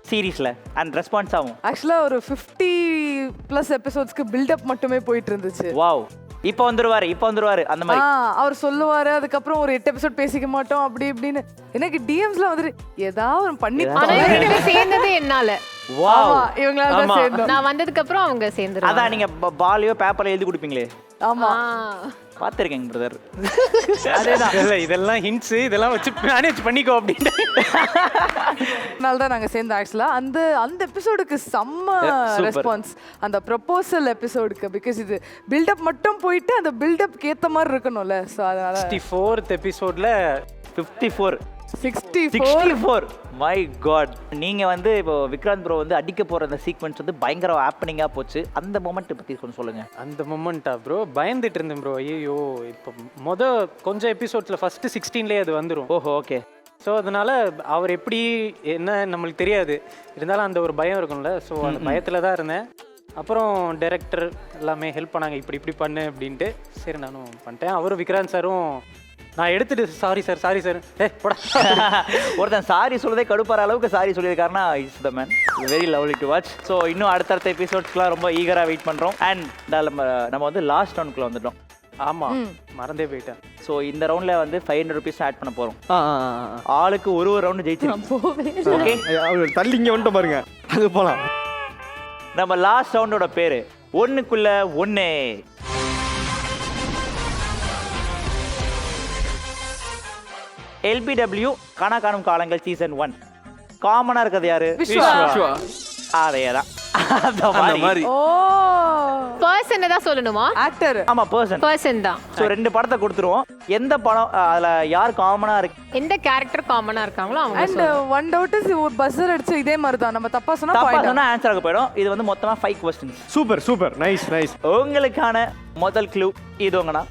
சீரீஸில் அண்ட் ரெஸ்பான்ஸ் ஆகும்? ஆக்சுவலா ஒரு 50+ எபிசோட்ஸ்க்கு பில்டப் மட்டுமே போயிட்டு இருந்துச்சு. வாவ், இப்போ வந்துருவாரு அந்த மாதிரி. அவர் சொல்லுவாரு, அதுக்கப்புறம் ஒரு 8 எபிசோட் பேசிக்க மாட்டோம் அப்படி இப்படின்னு. எனக்கு டிஎம்ஸ்ல வந்து ஏதாவது பண்ணி சேர்ந்தது என்னால. வாவ், இவங்களால தான் சேர்ந்தோம். நான் வந்ததுக்கு அப்புறம் அவங்க சேர்ந்துருவாங்க. அதான் நீங்க பாலையோ பேப்பர்ல எழுதி கொடுப்பீங்களே. ஆமா, பார்த்துருக்கேங்க பிரதர். அதேதான். இதெல்லாம் ஹிண்ட்ஸ், இதெல்லாம் வச்சு மேனேஜ் பண்ணிக்கோ அப்படின்ட்டு. அதனாலதான் நாங்க சேர்ந்தோம். ஆக்சுவலா அந்த எபிசோடுக்கு செம்ம ரெஸ்பான்ஸ், அந்த ப்ரொபோசல் எபிசோடுக்கு. பிகாஸ் இது பில்டப் மட்டும் போயிட்டு அந்த பில்டப்க்கு ஏத்த மாதிரி இருக்கணும்ல. ஸோ அதனால 64th எபிசோட்ல 54 64 மை காட். நீங்க வந்து இப்போ விக்ராந்த் ப்ரோ வந்து அடிக்க போற அந்த சீக்வென்ஸ் வந்து பயங்கர ஹேப்பனிங்கா போச்சு. அந்த மொமெண்ட் பத்தி கொஞ்சம் சொல்லுங்க. அந்த மொமெண்ட்டா ப்ரோ, பயந்துட்டு இருந்தேன் ப்ரோ. ஐயோ இப்போ கொஞ்சம் எபிசோட்ஸில் ஃபஸ்ட்டு 16லேயே அது வந்துடும். ஓஹோ, ஓகே. ஸோ அதனால அவர் எப்படி என்ன நம்மளுக்கு தெரியாது, இருந்தாலும் அந்த ஒரு பயம் இருக்கும்ல. ஸோ அந்த பயத்தில் தான் இருந்தேன். அப்புறம் டைரக்டர் எல்லாமே ஹெல்ப் பண்ணாங்க, இப்படி பண்ணு அப்படின்ட்டு. சரி நானும் பண்ணிட்டேன். அவரும் விக்ராந்த் சாரும் நான் எடுத்துட்டு சாரி சார் போடா ஒருத்தன் சாரி சொல்றதே கடுப்பாற அளவுக்கு சாரி சொல்லியிருக்காருன்னா it's the man. Very lovely to watch. So இன்னும் அடுத்தடுத்த எபிசோட்ஸ்க்குலாம் ரொம்ப ஈகராக வெயிட் பண்ணுறோம். அண்ட் நம்ம வந்து லாஸ்ட் ரவுண்டுக்குள்ள வந்துட்டோம். ஆமாம், மறந்தே போயிட்டேன். ஸோ இந்த ரவுண்டில் வந்து 500 rupees ஆட் பண்ண போகிறோம். ஆளுக்கு ஒரு ரவுண்டு ஜெயிச்சிருக்கோம். ஓகே, தள்ளி இங்கே வந்துட்டு பாருங்க, அது போகலாம். நம்ம லாஸ்ட் ரவுண்டோட பேரு ஒன்றுக்குள்ள ஒன்று. LBW காணா காணும் காலங்கள் சீசன் 1 காமனா இருக்கிறது யாரு? விஸ்வா. அதேதான். அந்த மாதிரி. ஓ, பர்சன் தான் சொல்லணுமா? ஆக்டர். ஆமா, பர்சன் தான். ஸோ 2 படத்தை கொடுத்துருவோம். எந்த படம் அதுல யார் காமனா இருக்கு, எந்த கேரக்டர் காமனா இருக்காங்களோ அவங்க and one doubt is buzzer அடிச்சு இதே மாதிரி தான். நம்ம தப்பா சொன்னா தப்பா பாயிண்ட். சொன்னா ஆன்சருக்கு போயிடும். இது வந்து மொத்தமா 5 questions. Super nice. உங்களுக்கான முதல் க்ளூ இதுங்கண்ணா.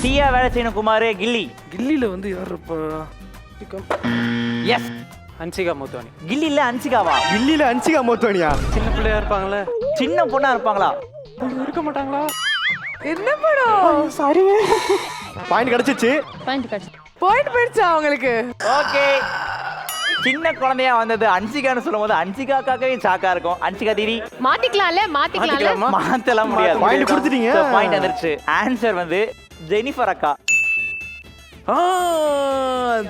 தீயா வேலை செய்யணும் குமாரே கில்லி. கில்லியில் வந்து யார் இருப்பா? எஸ், ஹன்சிகா மோத்வானி. கில்லில அன்சிகாவா? கில்லியில் அன்சிகா மோத்வானியா? சின்ன பிள்ளையா இருப்பாங்களே, சின்ன பொண்ணா இருப்பாங்களா? இருக்க மாட்டாங்களா? என்ன படம்? சாரி, பாயிண்ட் கிடைச்சிச்சு. பாயிண்ட் போயிடுச்சா அவங்களுக்கு? ஓகே, சின்ன குழந்தையா வந்தது அன்சிகான்னு சொல்லும் போது அன்சிகாக்காகவே சாக்கா இருக்கும். அன்சிகா தீதி மாத்திக்கலாம்ல. மாத்தலாம் முடியாது. பாயிண்ட் கொடுத்துட்டீங்க. பாயிண்ட் வந்துருச்சு. ஆன்சர் வந்து ஜெனிஃபர் அக்கா.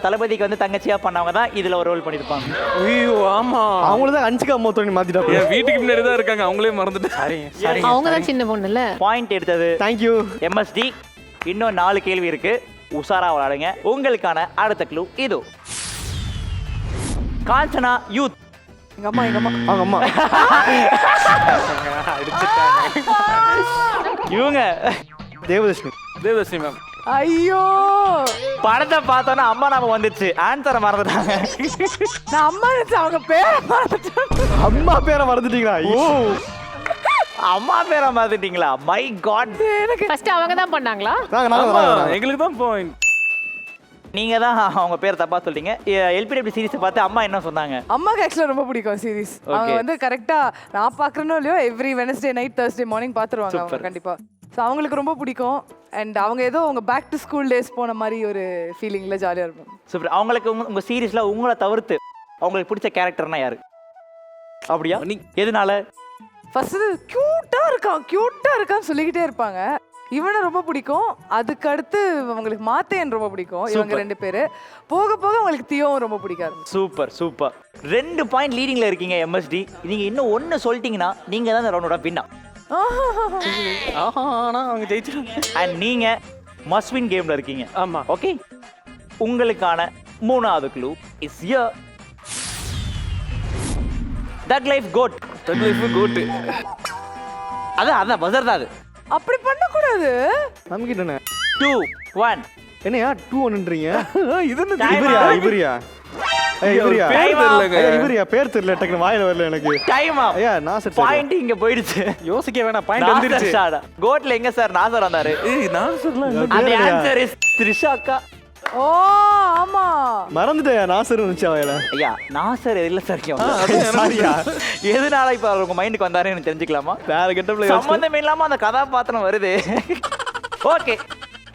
தளபதிக்கு வந்து தங்கச்சியா பண்ணவங்க தான் இதுல ஒரு ரோல் பண்ணிருப்பாங்க. ஐயோ ஆமா, அவங்கள தான் அன்சிகா மோத்வானி மாத்திட்டாங்க. என் வீட்டுக்கு முன்னாடி தான் இருக்காங்க, அவங்களே மறந்துட்டேன். சாரி. அவங்க தான் சின்ன பொண்ணுல. பாயிண்ட் எடுத்தது தேங்க்யூ MSD. இன்னும் 4 கேள்வி இருக்கு, உஷாரா விளையாடுங்க. உங்களுக்கான அடுத்த க்ளூ இது. காஞ்சனா யூத். எங்க அம்மா அவங்க அம்மா. இவங்க தேவதர்ஷினி மேம். ஐயோ, படத்தை பார்த்தோன்னா அம்மா நாம வந்துச்சு, ஆன்சரை மறந்துட்டாங்க. நான் அம்மா நினைச்சேன், அவங்க பேரை மறந்துட்டேன். அம்மா பேரை மறந்துட்டீங்களா? அம்மா பேரை மறந்துட்டீங்களா? My God. ஃபர்ஸ்ட் அவங்க தான் பண்ணாங்களா? எங்களுக்கு தான் பாயிண்ட். நீங்க தான் அவங்க பேர் தப்பா சொல்றீங்க. LPW சீரிஸ் பார்த்து அம்மா என்ன சொன்னாங்க? அம்மாக்கு ஆக்சுவலா ரொம்ப பிடிக்கும் சீரிஸ். அவங்க வந்து கரெக்டா நான் பாக்குறேனோ இல்லையோ every Wednesday night Thursday morning பாத்துருவாங்க அவங்க கண்டிப்பா. ஸோ அவங்களுக்கு ரொம்ப பிடிக்கும். அண்ட் அவங்க ஏதோ அவங்க பேக் டு ஸ்கூல் டேஸ் போன மாதிரி ஒரு ஃபீலிங்ல ஜாலியா இருக்கும். சூப்பர். அவங்களுக்கு உங்க சீரிஸ்ல உங்களை தவிர்த்து அவங்களுக்கு பிடிச்ச கேரக்டர்னா யாரு? அப்படியா? எதனால? ஃபர்ஸ்ட் கியூட்டா இருக்கான்னு சொல்லிக்கிட்டே இருப்பாங்க. இவனை ரொம்ப பிடிக்கும். அதுக்கு அடுத்து அவங்களுக்கு மாத்தேன் ரொம்ப பிடிக்கும். இவங்க 2 பேரு போக போக அவங்களுக்கு தியோவும் ரொம்ப பிடிக்காது. சூப்பர் 2 பாயிண்ட் லீடிங்ல இருக்கீங்க MSD. நீங்க இன்னும் 1 சொல்லிட்டீங்கன்னா நீங்க தான் இந்த ரவுண்டோட வின்னா. ஆனா அவங்க ஜெயிச்சிருவாங்க. அண்ட் நீங்க மஸ்ட் வின் கேம்ல இருக்கீங்க. ஆமா. ஓகே, உங்களுக்கான 3வது க்ளூ இஸ் ஹியர். தக் லைஃப் கோட். அதான் பஸர் தான் அது. அப்படி பண்ண கூடாது. நமக்கு என்ன 2 1 என்னையா 2-1ன்றீங்க? இது இவரியா பேர் தெரியல, டக்குனு வாயில வரல எனக்கு. Time up. ஐயா நாசர் பாயிண்ட் இங்க போயிடுச்சு. யோசிக்க வேணாம், பாயிண்ட் வந்துருச்சு. கோட்ல எங்க சார் நாசர் வந்தாரு? அந்த ஆன்சர் இஸ் த்ரிஷா அக்கா. ஓ ஆமா, மறந்துட்டேன். நாசர் இருந்துச்சு வாயில. ஐயா நாசர் இல்ல சார். சாரியா, எதனால இப்ப உங்க மைண்டுக்கு வந்தாருன்னு எனக்கு தெரிஞ்சுக்கலாமா? வேற கெட்டப்ல சம்பந்தம் இல்லாம அந்த கதாபாத்திரம் வருது. ஓகே,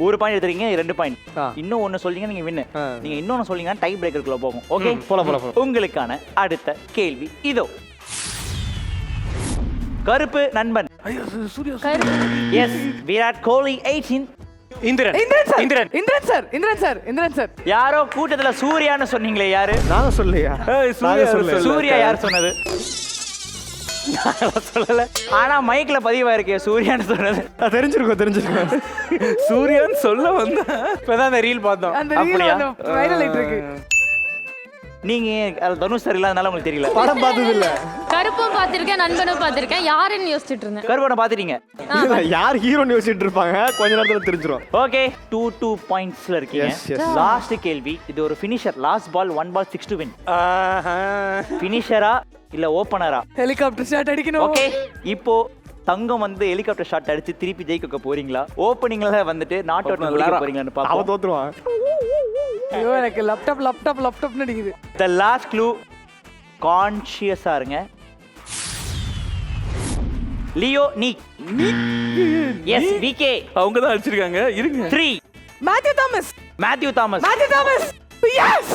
ஒரு பாயிண்ட் எடுத்துறீங்க, 2 பாயிண்ட். இன்னும் 1 சொல்றீங்க, நீங்க வின்னு. நீங்க இன்னொன்னு சொல்றீங்கன்னா டை பிரேக்கருக்குள்ள போகும். ஓகே, போலாம். உங்களுக்கான அடுத்த கேள்வி இதோ. கருப்பு நண்பன். எஸ், விராட் கோலி 18. இந்திரன் சார். யாரோ கூட்டத்துல சூர்யான்னு சொன்னீங்களே, யாரு? நான் சொல்லலையா? சூர்யா யார் சொன்னது? சொல்லல. ஆனா மைக்ல பதிவாயிருக்கே சூர்யான்னு சொன்னது. தெரிஞ்சிருக்கோம். சூர்யான்னு சொல்ல வந்தேன். இப்பதான் அந்த ரீல் பார்த்தோம். அந்த ரீல் வைரல் ஆயிட்டு இருக்கு. நீங்க தனுஷ் சார் இல்லாதனால உங்களுக்கு தெரியல. படம் பார்த்தது இல்ல. கருப்பும் பார்த்திருக்கேன், நண்பனும் பார்த்திருக்கேன். யாருன்னு யோசிச்சுட்டு இருந்தேன். கருப்பனை பாத்துட்டீங்க. யார் ஹீரோன்னு யோசிச்சுட்டு இருப்பாங்க, கொஞ்ச நேரத்துல தெரிஞ்சிரும். ஓகே 2 பாயிண்ட்ஸ்ல இருக்கீங்க. Yes, yes. லாஸ்ட் கேள்வி, இது ஒரு finisher. Last ball 1 ball 6 to win. ஃபினிஷரா இல்ல ஓபனரா? ஹெலிகாப்டர் ஷாட் அடிக்கணும். ஓகே, இப்போ தங்கம் வந்து ஹெலிகாப்டர் ஷாட் அடிச்சு திருப்பி ஜெயிக்க போறீங்களா? ஓப்பனிங்ல வந்துட்டு நாட் அவுட் போறீங்களான்னு அவ பாப்போம். தோத்துருவான். ஐயோ எனக்கு லேப்டாப் அடிக்குது. த லாஸ்ட் க்ளூ, கான்ஷியஸா இருங்க. லியோ நீ எஸ் விகே அவங்க தான் அடிச்சிருக்காங்க. இருங்க. 3 Matthew Thomas. Matthew Thomas. Yes.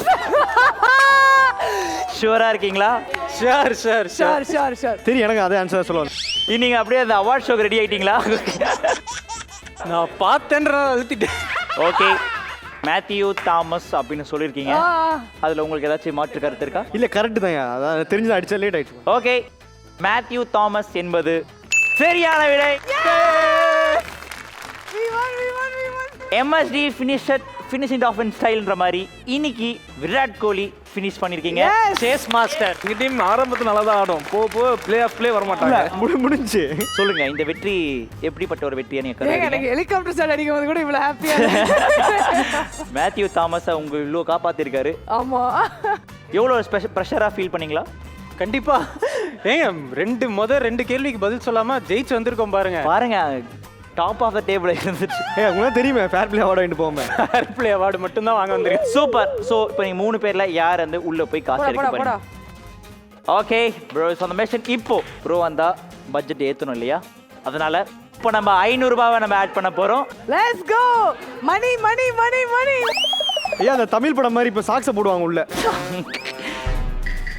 ஷூரா இருக்கீங்களா? ஷார் ஷார் ஷார் ஷார். சரி, எனக்கு அதே ஆன்சர் சொல்லுவாங்க. நீங்க அப்படியே அந்த அவார்ட் ஷோக்கு ரெடி ஆயிட்டீங்களா? நான் பார்த்தேன்ற அழுத்திட்டேன். ஓகே, மேத்யூ தாமஸ் அப்படின்னு சொல்லியிருக்கீங்க. அதுல உங்களுக்கு ஏதாச்சும் மாற்று கருத்து இருக்கா? இல்ல கரெக்ட் தான், அதான் தெரிஞ்சு அடிச்சா லேட் ஆயிடுச்சு. ஓகே, மேத்யூ தாமஸ் என்பது சரியான விடை. MSD ஃபினிஷிங் ஆஃப் இன் ஸ்டைல்ன்ற மாதிரி இன்னைக்கு விராட் கோலி ஃபினிஷ் பண்ணிருக்கீங்க. Chase master. எங்க டீம் ஆரம்பத்துல நல்லா தான் ஆடும். போ ப்ளே வர மாட்டாங்க. முடிஞ்சு. சொல்லுங்க, இந்த வெற்றி எப்படிப்பட்ட ஒரு வெற்றியா நீங்க ஏங்க கருதுறீங்க? எனக்கு ஹெலிகாப்டர் ஷாட் அடிக்கும் போது கூட இவ்வளவு ஹாப்பியா. மேத்யூ தாமஸ் உங்க இவ்வளோ காப்பாத்திருக்காரு. ஆமா. எவ்வளோ ப்ரெஷரா ஃபீல் பண்ணீங்களா? கண்டிப்பா. ஏங்க ரெண்டு கேள்விக்கு பதில் சொல்லாம ஜெயிச்சு வந்திருக்கோம் பாருங்க. பாருங்க, டாப் ஆஃப் த டேபிள் இருந்துச்சு. உங்களுக்கு தெரியுமே ஃபேர் பிளே அவார்டு வாங்கிட்டு போவோமே. ஃபேர் பிளே அவார்டு மட்டும் தான் வாங்க வந்திருக்கேன். சூப்பர். ஸோ இப்போ நீங்க 3 பேர்ல யார் வந்து உள்ள போய் காசு எடுக்க போடா. போறீங்க? ஓகே ப்ரோ, அந்த மெஷன் இப்போ ப்ரோ வந்தா பட்ஜெட் ஏத்தணும் இல்லையா? அதனால இப்போ நம்ம 500 ரூபாவை நம்ம ஆட் பண்ண போறோம். Let's go. மணி. ஐயா, அந்த தமிழ் படம் மாதிரி இப்ப சாக்ஸ போடுவாங்க உள்ள.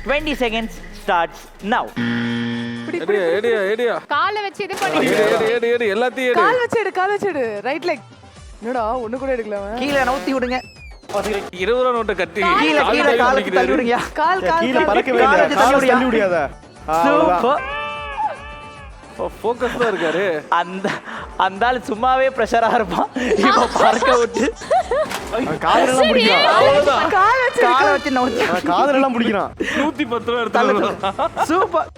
20 seconds starts now. ஏடியா காலை வச்சு இது பண்ணி ஏடி எல்லாத்தையும் கால் வச்சு எடு. Right leg. என்னடா ஒண்ணு கூட எடுக்கலாமா? கீழே நவுத்தி விடுங்க. 20 ரூபா நோட்டை கட்டி கீழே காலுக்கு தள்ளி விடுங்க. கால் கீழ பறக்கவே இல்ல. காலை காலை தள்ளி தள்ளி விடாத. சூப்பர். ஃபோக்கஸ் தான் இருக்காரு. அந்த ஆள் சும்மாவே ப்ரெஷரா இருப்பான். இப்போ பறக்க விட்டு காதலெல்லாம் பிடிக்கிறான். அவ்வளவுதான். காலை வச்சு நவுத்தி. காதலெல்லாம் பிடிக்கிறான். 110 ரூபா எடுத்து சூப்பர்.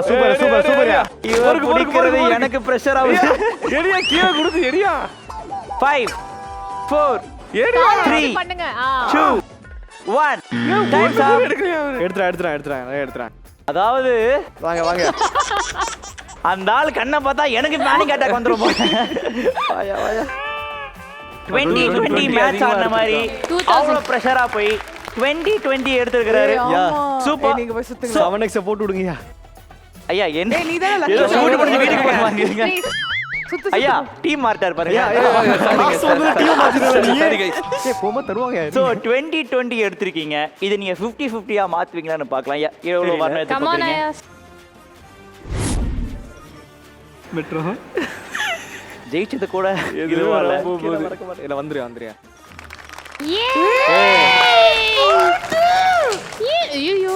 சூப்பர்யா. இவர் குடிக்கிறது எனக்கு ப்ரெஷர் ஆகுது. எடியா கீழே கொடுத்து எடியா. 5 4 ஏடியா 3 பண்ணுங்க. 2 1 டைம்ஸ் அப். எடுத்துறேன். அதாவது வாங்க. அந்த ஆள் கண்ணை பார்த்தா எனக்கு பேனிக் அட்டாக் வந்துரும் போல. வாயா 20 மேட்ச் ஆன மாதிரி அவ்வளோ ப்ரெஷரா போய் 20 எடுத்துக்கிறாரு. சூப்பர். நீங்க போய் சுத்துங்க. 7x போட்டு விடுங்கயா. ஐயா என்ன நீ தான ஏதோ லக்கி. சூட் பண்ணி வீட்டுக்கு போவாங்க. சுத்து. ஐயா டீம் மார்ட்டார் பாருங்க. போமா தருவாங்க. சோ 20 எடுத்திருக்கீங்க. இது நீங்க 50-50 மாத்துவீங்களான்னு பார்க்கலாம். எவ்வளவு வரணும் எதிர்பார்க்கறீங்க? மெட்ரோ ஜெயிச்சது கூட இதுவா இல்ல. இல்ல வந்துறியா. ஐயோ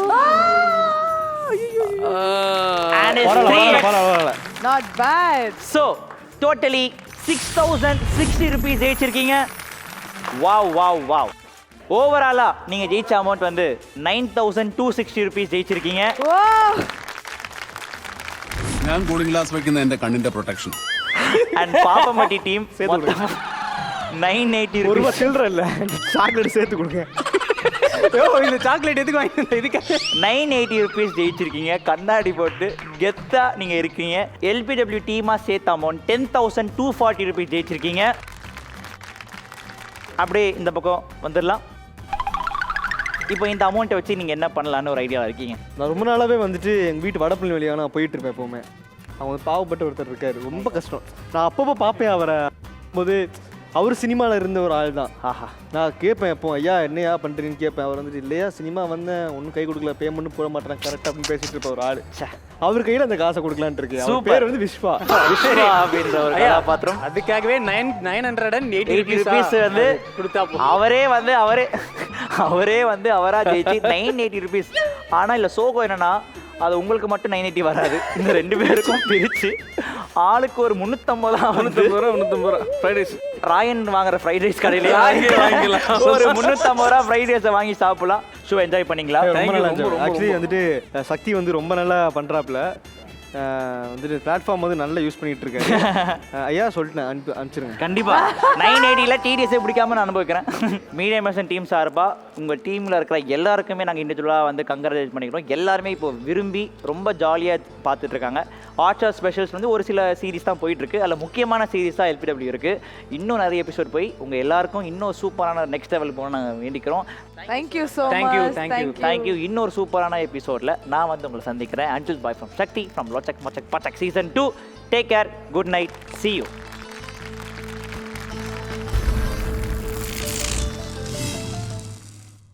பரவாயில்ல. Not bad. So totally 6060 rupees ஜெயிச்சிருக்கீங்க. Wow. ஓவராலா நீங்க ஜெயிச்ச அமௌண்ட் வந்து 9260 rupees ஜெயிச்சிருக்கீங்க. Wow. ഞാൻ കൂളിംഗ് ഗ്ലാസ് വെക്കുന്ന എന്റെ കണ്ണിന്റെ പ്രൊട്ടക്ഷൻ. And பாப்பமட்டி டீம் 980 ஒரு rupees. சில்லற இல்ல. சாக்லேட் சேர்த்து கொடுங்க. இந்த சாக்லேட் எதுக்கு வாங்கிட்டு இதுக்கு 980 rupees ஜெயிச்சிருக்கீங்க. கண்ணாடி போட்டு கெத்தா நீங்க இருக்கீங்க. LPW டீமா சேர்த்த அமௌண்ட் 10240 rupees ஜெயிச்சிருக்கீங்க. அப்படியே இந்த பக்கம் வந்துடலாம். இப்போ இந்த அமௌண்ட்டை வச்சு நீங்க என்ன பண்ணலான்னு ஒரு ஐடியாவில் இருக்கீங்க? நான் ரொம்ப நாளாவே வந்துட்டு எங்க வீட்டு வடப்பள்ளி வழியா நான் போயிட்டு இருப்பேன் எப்பவுமே. அவங்க வந்து பாவப்பட்ட ஒருத்தர் இருக்காரு, ரொம்ப கஷ்டம். நான் அப்பப்போ பார்ப்பேன் அவரை. போது அவர் சினிமாவில் இருந்த ஒரு ஆள் தான். ஆஹா, நான் கேட்பேன் எப்போ, ஐயா என்னையா பண்ணுறீங்கன்னு கேட்பேன். அவர் வந்துட்டு இல்லையா சினிமா வந்தேன், ஒன்றும் கை கொடுக்கல, பேமெண்ட்டும் போட மாட்டேன் கரெக்டாக அப்படின்னு பேசிட்டு இருப்ப ஒரு ஆள். அவர் கையில் அந்த காசை கொடுக்கலான்ட்டு இருக்கு. அவர் பேர் வந்து விஸ்வா அப்படின்ற ஒரு கதாபாத்திரம். அதுக்காகவே 980 rupees வந்து கொடுத்தா அவரே வந்து அவரா ஜெயிச்சு 980 rupees. ஆனால் இல்லை சோகம் என்னன்னா அது உங்களுக்கு மட்டும் 980 வராது. இந்த 2 பேருக்கும் பிரித்து ஆளுக்கு ஒரு 350 ரூபா ஃப்ரைட் ரைஸ் ராயன் வாங்குற ஃப்ரைட் ரைஸ் கடையிலே வாங்கிக்கலாம். ஒரு 350 ஃப்ரைட் ரைஸை வாங்கி சாப்பிடலாம். ஷோ என்ஜாய் பண்ணீங்களா? ரொம்ப நல்லா ஆக்சுவலி வந்துட்டு சக்தி வந்து ரொம்ப நல்லா பண்ணுறாப்புல. வந்துட்டு பிளாட்ஃபார்ம் வந்து நல்லா யூஸ் பண்ணிட்டு இருக்காரு. ஐயா சொல்லிட்டேன் அனுப்பிச்சிருங்க. கண்டிப்பாக 980ல் டிடிஎஸ்ஸே பிடிக்காம நான் அனுபவிக்கிறேன். மீடியா மேசன் டீம் சார்பாக உங்கள் டீமில் இருக்கிற எல்லாருக்குமே நாங்கள் இண்டிவிஜுவலாக வந்து கங்க்ராச்சுலேட் பண்ணிக்கிறோம். எல்லாருமே இப்போ விரும்பி ரொம்ப ஜாலியாக பார்த்துட்ருக்காங்க. ஹாட்ஸ்டார் ஸ்பெஷல்ஸ் வந்து ஒரு சில சீரிஸ் தான் போயிட்டுருக்கு. அதில் முக்கியமான சீரிஸ் தான் எல்பிடபிள்யூ இருக்குது. இன்னும் நிறைய எபிசோட் போய் உங்கள் எல்லாருக்கும் இன்னும் சூப்பரான நெக்ஸ்ட் லெவல் போகணும் நாங்கள் வேண்டிக்கிறோம். Thank you so much. தேங்க்யூ. இன்னொரு சூப்பரான எபிசோடில் நான் வந்து உங்களை சந்திக்கிறேன். Until bye from Shakti from Lochak Machak Pachak season 2. Take care. Good night. See you.